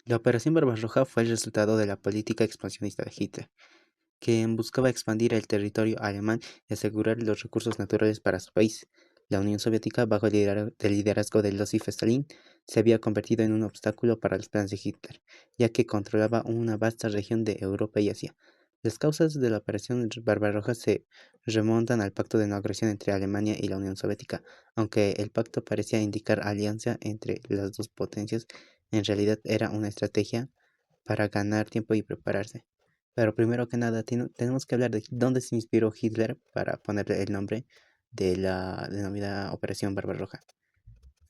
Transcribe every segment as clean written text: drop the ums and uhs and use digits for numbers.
La Operación Barbarroja fue el resultado de la política expansionista de Hitler, quien buscaba expandir el territorio alemán y asegurar los recursos naturales para su país. La Unión Soviética, bajo el liderazgo de Joseph Stalin, se había convertido en un obstáculo para los planes de Hitler, ya que controlaba una vasta región de Europa y Asia. Las causas de la Operación Barbarroja se remontan al Pacto de No Agresión entre Alemania y la Unión Soviética. Aunque el pacto parecía indicar alianza entre las dos potencias, en realidad era una estrategia para ganar tiempo y prepararse. Pero primero que nada, tenemos que hablar de dónde se inspiró Hitler para ponerle el nombre de la denominada Operación Barbarroja.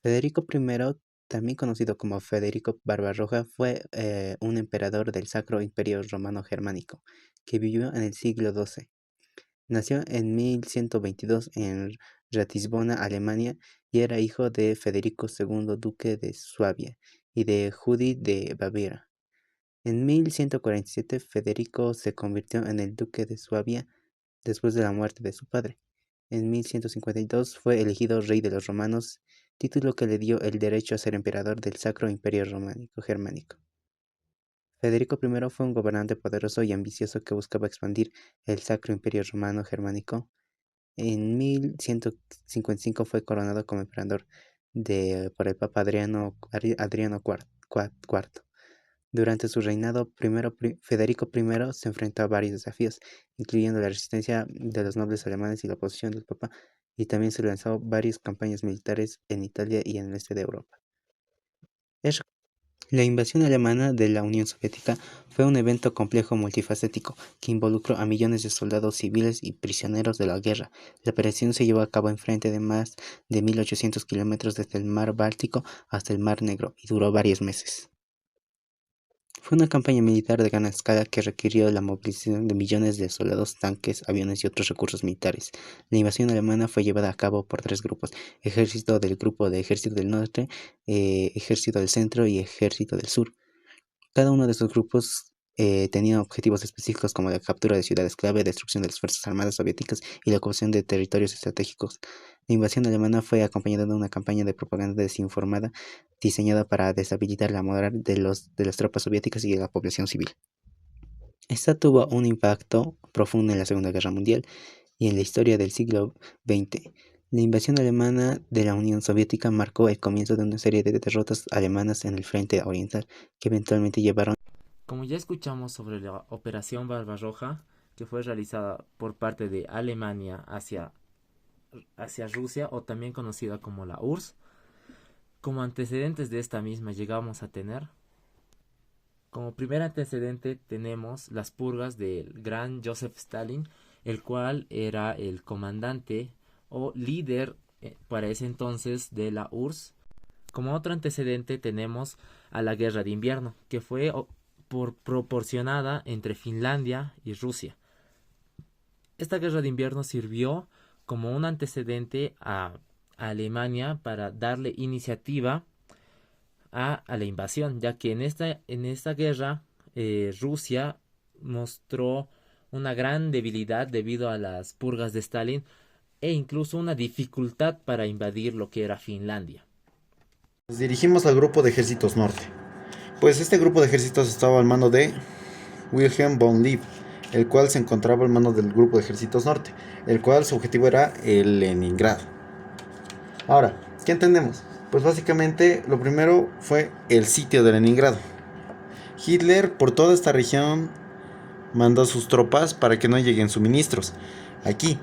Federico I, también conocido como Federico Barbarroja, fue un emperador del Sacro Imperio Romano Germánico, que vivió en el siglo XII. Nació en 1122 en Ratisbona, Alemania, y era hijo de Federico II, duque de Suabia, y de Judith de Baviera. En 1147 Federico se convirtió en el duque de Suabia después de la muerte de su padre. En 1152 fue elegido rey de los romanos, título que le dio el derecho a ser emperador del Sacro Imperio Románico Germánico. Federico I fue un gobernante poderoso y ambicioso que buscaba expandir el Sacro Imperio Romano Germánico. En 1155 fue coronado como emperador por el Papa Adriano IV. Durante su reinado, Federico I se enfrentó a varios desafíos, incluyendo la resistencia de los nobles alemanes y la oposición del Papa, y también se lanzó varias campañas militares en Italia y en el este de Europa. Es- La invasión alemana de la Unión Soviética fue un evento complejo multifacético que involucró a millones de soldados civiles y prisioneros de la guerra. La operación se llevó a cabo en frente de más de 1.800 kilómetros desde el mar Báltico hasta el mar Negro y duró varios meses. Fue una campaña militar de gran escala que requirió la movilización de millones de soldados, tanques, aviones y otros recursos militares. La invasión alemana fue llevada a cabo por tres grupos: ejército del Grupo de Ejército del Norte, ejército del Centro y ejército del Sur. Cada uno de estos grupos tenía objetivos específicos como la captura de ciudades clave, destrucción de las fuerzas armadas soviéticas y la ocupación de territorios estratégicos. La invasión alemana fue acompañada de una campaña de propaganda desinformada diseñada para deshabilitar la moral de las tropas soviéticas y de la población civil. Esta tuvo un impacto profundo en la Segunda Guerra Mundial y en la historia del siglo XX. La invasión alemana de la Unión Soviética marcó el comienzo de una serie de derrotas alemanas en el frente oriental que eventualmente llevaron. Como ya escuchamos sobre la Operación Barbarroja, que fue realizada por parte de Alemania hacia Rusia, o también conocida como la URSS, como antecedentes de esta misma llegamos a tener. Como primer antecedente tenemos las purgas del gran Joseph Stalin, el cual era el comandante o líder para ese entonces de la URSS. Como otro antecedente tenemos a la guerra de invierno, que fue proporcionada entre Finlandia y Rusia. Esta guerra de invierno sirvió como un antecedente a Alemania para darle iniciativa a la invasión, ya que en esta guerra Rusia mostró una gran debilidad debido a las purgas de Stalin e incluso una dificultad para invadir lo que era Finlandia. Nos dirigimos al grupo de ejércitos norte. Pues este grupo de ejércitos estaba al mando de Wilhelm von Lieb, el cual se encontraba al mando del grupo de ejércitos norte, el cual su objetivo era el Leningrado. Ahora, ¿qué entendemos? Pues básicamente lo primero fue el sitio de Leningrado. Hitler por toda esta región mandó a sus tropas para que no lleguen suministros aquí,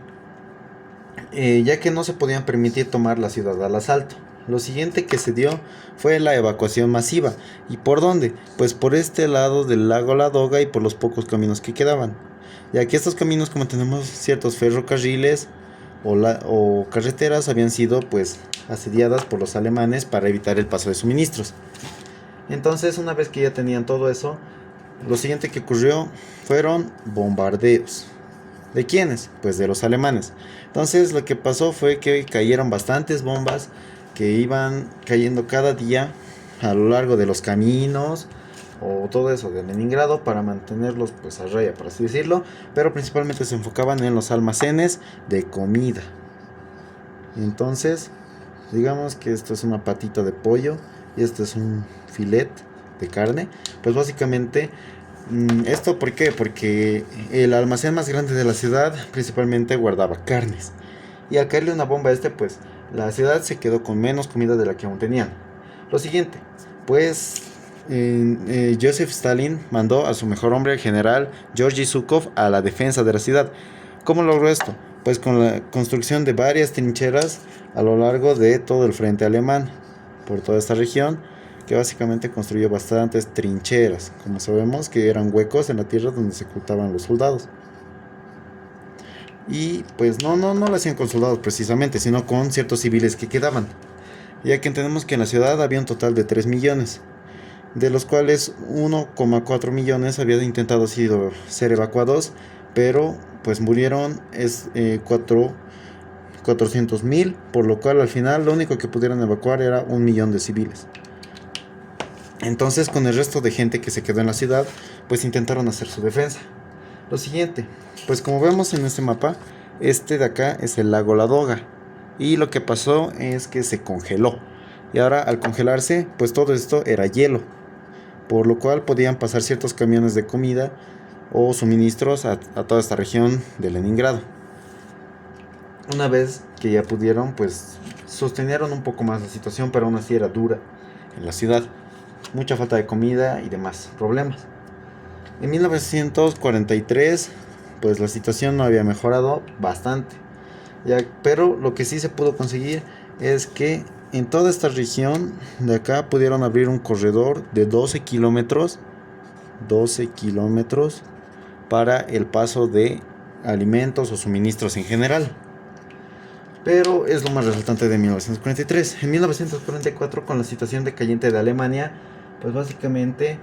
ya que no se podían permitir tomar la ciudad al asalto. Lo siguiente que se dio fue la evacuación masiva. ¿Y por dónde? Pues por este lado del lago Ladoga y por los pocos caminos que quedaban. Ya que estos caminos, como tenemos ciertos ferrocarriles o carreteras, habían sido pues asediadas por los alemanes para evitar el paso de suministros. Entonces, una vez que ya tenían todo eso, lo siguiente que ocurrió fueron bombardeos. ¿De quiénes? Pues de los alemanes. Entonces lo que pasó fue que cayeron bastantes bombas que iban cayendo cada día a lo largo de los caminos o todo eso de Leningrado para mantenerlos pues a raya, por así decirlo, pero principalmente se enfocaban en los almacenes de comida. Entonces, digamos que esto es una patita de pollo y esto es un filet. de carne. Pues básicamente, ¿esto por qué? Porque el almacén más grande de la ciudad principalmente guardaba carnes. Y al caerle una bomba a este, pues la ciudad se quedó con menos comida de la que aún tenían. Lo siguiente, pues Joseph Stalin mandó a su mejor hombre, el general Georgy Zhukov, a la defensa de la ciudad. ¿Cómo logró esto? Pues con la construcción de varias trincheras a lo largo de todo el frente alemán, por toda esta región, que básicamente construyó bastantes trincheras, como sabemos que eran huecos en la tierra donde se ocultaban los soldados. Y pues no lo hacían con soldados precisamente, sino con ciertos civiles que quedaban, ya que entendemos que en la ciudad había un total de 3 millones, de los cuales 1,4 millones habían intentado ser evacuados, pero pues murieron 400.000, por lo cual al final lo único que pudieron evacuar era 1 millón de civiles. Entonces, con el resto de gente que se quedó en la ciudad, pues intentaron hacer su defensa. Lo siguiente, pues como vemos en este mapa, este de acá es el lago Ladoga, y lo que pasó es que se congeló, y ahora al congelarse, pues todo esto era hielo, por lo cual podían pasar ciertos camiones de comida o suministros a toda esta región de Leningrado. Una vez que ya pudieron, pues sostenieron un poco más la situación, pero aún así era dura en la ciudad, mucha falta de comida y demás problemas. En 1943, pues la situación no había mejorado bastante, pero lo que sí se pudo conseguir es que en toda esta región de acá pudieron abrir un corredor de 12 kilómetros para el paso de alimentos o suministros en general. Pero es lo más resaltante de 1943. En 1944, con la situación decayente de Alemania, pues básicamente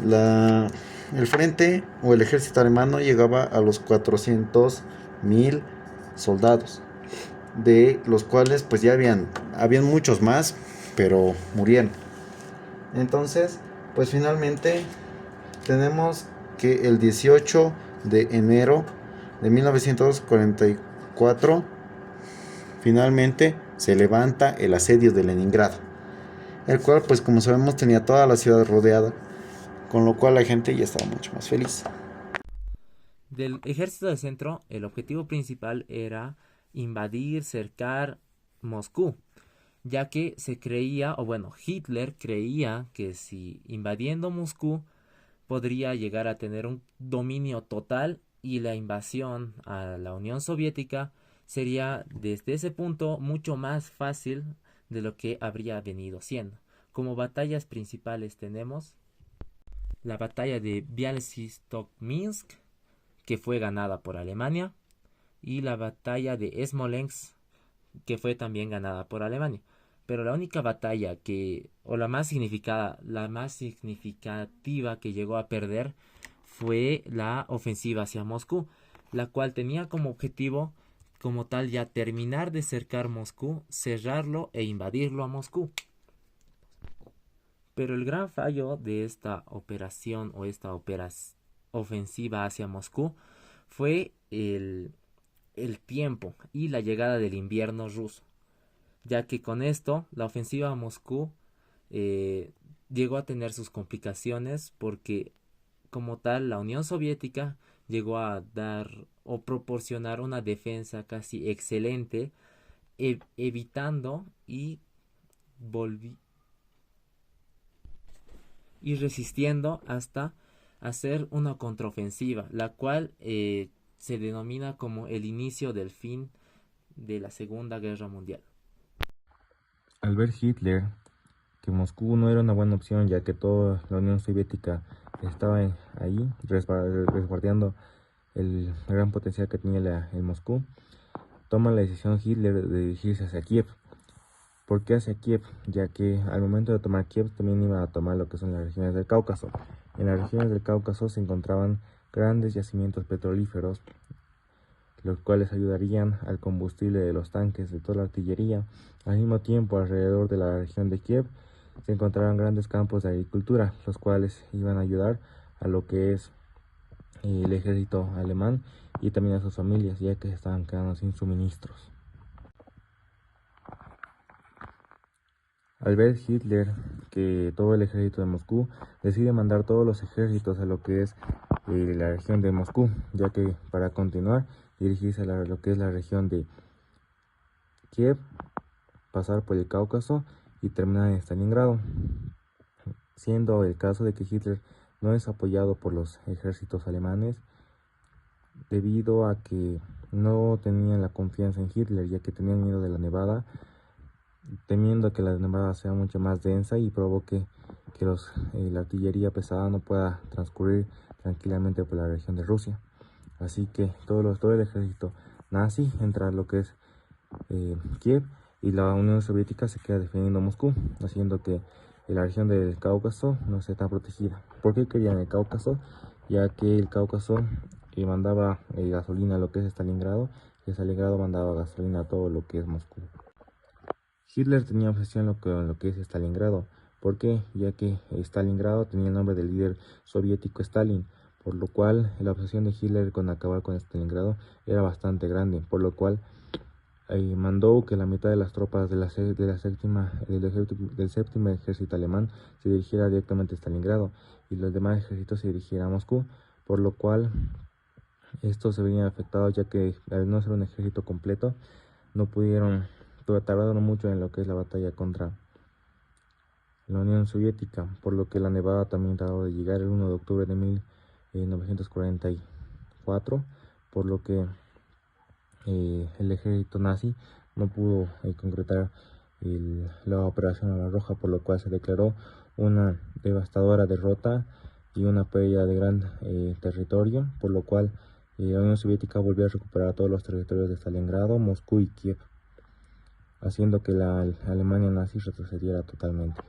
el frente o el ejército alemán no llegaba a los 400.000 soldados, de los cuales pues ya habían muchos más, pero murieron. Entonces, pues finalmente tenemos que el 18 de enero de 1944 finalmente se levanta el asedio de Leningrado, el cual pues como sabemos tenía toda la ciudad rodeada, con lo cual la gente ya estaba mucho más feliz. Del ejército del centro, el objetivo principal era invadir, cercar Moscú, ya que se creía, o bueno, Hitler creía que si invadiendo Moscú podría llegar a tener un dominio total y la invasión a la Unión Soviética sería desde ese punto mucho más fácil de lo que habría venido siendo. Como batallas principales tenemos la batalla de Bialystok-Minsk, que fue ganada por Alemania, y la batalla de Smolensk, que fue también ganada por Alemania. Pero la única batalla o la más significativa que llegó a perder fue la ofensiva hacia Moscú, la cual tenía como objetivo, como tal, ya terminar de cercar Moscú, cerrarlo e invadirlo a Moscú. Pero el gran fallo de esta operación o esta ofensiva hacia Moscú fue el tiempo y la llegada del invierno ruso, ya que con esto la ofensiva a Moscú llegó a tener sus complicaciones, porque como tal la Unión Soviética llegó a dar o proporcionar una defensa casi excelente, evitando y resistiendo hasta hacer una contraofensiva, la cual se denomina como el inicio del fin de la Segunda Guerra Mundial. Al ver Hitler que Moscú no era una buena opción, ya que toda la Unión Soviética estaba ahí resguardando el gran potencial que tenía el Moscú, toma la decisión Hitler de dirigirse hacia Kiev. ¿Por qué hacia Kiev? Ya que al momento de tomar Kiev también iba a tomar lo que son las regiones del Cáucaso. En las regiones del Cáucaso se encontraban grandes yacimientos petrolíferos, los cuales ayudarían al combustible de los tanques de toda la artillería. Al mismo tiempo, alrededor de la región de Kiev se encontraban grandes campos de agricultura, los cuales iban a ayudar a lo que es el ejército alemán y también a sus familias, ya que se estaban quedando sin suministros. Al ver Hitler que todo el ejército de Moscú, decide mandar todos los ejércitos a lo que es la región de Moscú, ya que para continuar dirigirse a lo que es la región de Kiev, pasar por el Cáucaso y terminar en Stalingrado, siendo el caso de que Hitler no es apoyado por los ejércitos alemanes debido a que no tenían la confianza en Hitler, ya que tenían miedo de la nevada, temiendo que la nevada sea mucho más densa y provoque que la artillería pesada no pueda transcurrir tranquilamente por la región de Rusia. Así que todo el ejército nazi entra a lo que es Kiev, y la Unión Soviética se queda defendiendo Moscú, haciendo que la región del Cáucaso no esté tan protegida. ¿Por qué querían el Cáucaso? Ya que el Cáucaso mandaba gasolina a lo que es Stalingrado, y Stalingrado mandaba gasolina a todo lo que es Moscú. Hitler tenía obsesión lo que es Stalingrado. ¿Por qué? Ya que Stalingrado tenía el nombre del líder soviético Stalin, por lo cual la obsesión de Hitler con acabar con Stalingrado era bastante grande, por lo cual mandó que la mitad de las tropas del séptimo ejército alemán se dirigiera directamente a Stalingrado y los demás ejércitos se dirigieran a Moscú, por lo cual estos se venían afectados, ya que al no ser un ejército completo no pudieron, tardaron mucho en lo que es la batalla contra la Unión Soviética, por lo que la nevada también tardó de llegar el 1 de octubre de 1944, por lo que el ejército nazi no pudo concretar la operación Barbarroja, por lo cual se declaró una devastadora derrota y una pérdida de gran territorio, por lo cual la Unión Soviética volvió a recuperar todos los territorios de Stalingrado, Moscú y Kiev, haciendo que la Alemania nazi retrocediera totalmente.